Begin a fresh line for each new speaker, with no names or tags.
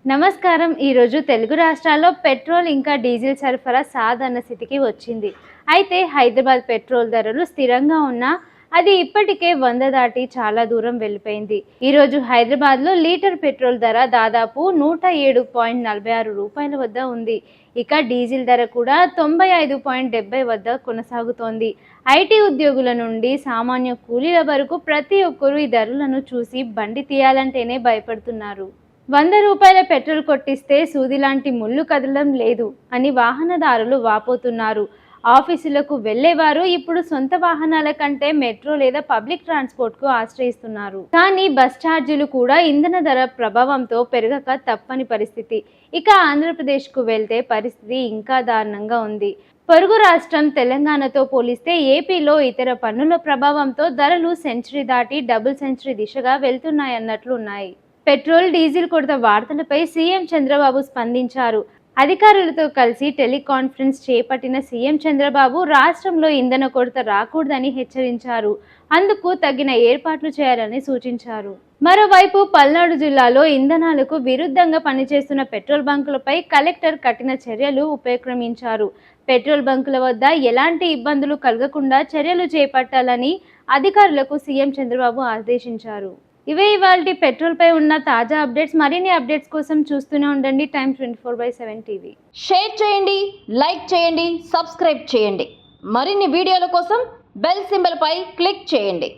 నమస్కారం. ఈరోజు తెలుగు రాష్ట్రాల్లో పెట్రోల్ ఇంకా డీజిల్ సరఫరా సాధారణ స్థితికి వచ్చింది. అయితే హైదరాబాద్ పెట్రోల్ ధరలు స్థిరంగా ఉన్నా అది ఇప్పటికే 100 దాటి చాలా దూరం వెళ్ళిపోయింది. ఈరోజు హైదరాబాద్లో లీటర్ పెట్రోల్ ధర దాదాపు 107.46 రూపాయల వద్ద ఉంది. ఇక డీజిల్ ధర కూడా 95.70 వద్ద కొనసాగుతోంది. ఐటీ ఉద్యోగుల నుండి సామాన్య కూలీల వరకు ప్రతి ఒక్కరూ ఈ ధరలను చూసి బండి తీయాలంటేనే భయపడుతున్నారు. 100 రూపాయల పెట్రోల్ కొట్టిస్తే సూది లాంటి ముళ్ళు కదలడం లేదు అని వాహనదారులు వాపోతున్నారు. ఆఫీసులకు వెళ్లేవారు ఇప్పుడు సొంత వాహనాల కంటే మెట్రో లేదా పబ్లిక్ ట్రాన్స్పోర్ట్కు ఆశ్రయిస్తున్నారు. కానీ బస్ ఛార్జీలు కూడా ఇంధన ధర ప్రభావంతో పెరగక తప్పని పరిస్థితి. ఇక ఆంధ్రప్రదేశ్కు వెళ్తే పరిస్థితి ఇంకా దారుణంగా ఉంది. పొరుగు రాష్ట్రం తెలంగాణతో పోలిస్తే ఏపీలో ఇతర పన్నుల ప్రభావంతో ధరలు సెంచరీ దాటి డబుల్ సెంచరీ దిశగా వెళ్తున్నాయన్నట్లు ఉన్నాయి. పెట్రోల్ డీజిల్ కొరత వార్తలపై సీఎం చంద్రబాబు స్పందించారు. అధికారులతో కలిసి టెలికాన్ఫరెన్స్ చేపట్టిన సీఎం చంద్రబాబు రాష్ట్రంలో ఇంధన కొరత రాకూడదని హెచ్చరించారు. అందుకు తగిన ఏర్పాట్లు చేయాలని సూచించారు. మరోవైపు పల్నాడు జిల్లాలో ఇంధనాలకు విరుద్ధంగా పనిచేస్తున్న పెట్రోల్ బంకులపై కలెక్టర్ కఠిన చర్యలు ఉపక్రమించారు. పెట్రోల్ బంకుల వద్ద ఎలాంటి ఇబ్బందులు కలగకుండా చర్యలు చేపట్టాలని అధికారులకు సీఎం చంద్రబాబు ఆదేశించారు. ఇవే ఇవాల్టి పెట్రోల్ పై ఉన్న తాజా అప్డేట్స్. మరిన్ని అప్డేట్స్ కోసం చూస్తూనే ఉండండి టైమ్స్ 24/7 టీవీ.
షేర్ చేయండి, లైక్ చేయండి, సబ్స్క్రైబ్ చేయండి. మరిన్ని వీడియోల కోసం బెల్ సింబల్ పై క్లిక్ చేయండి.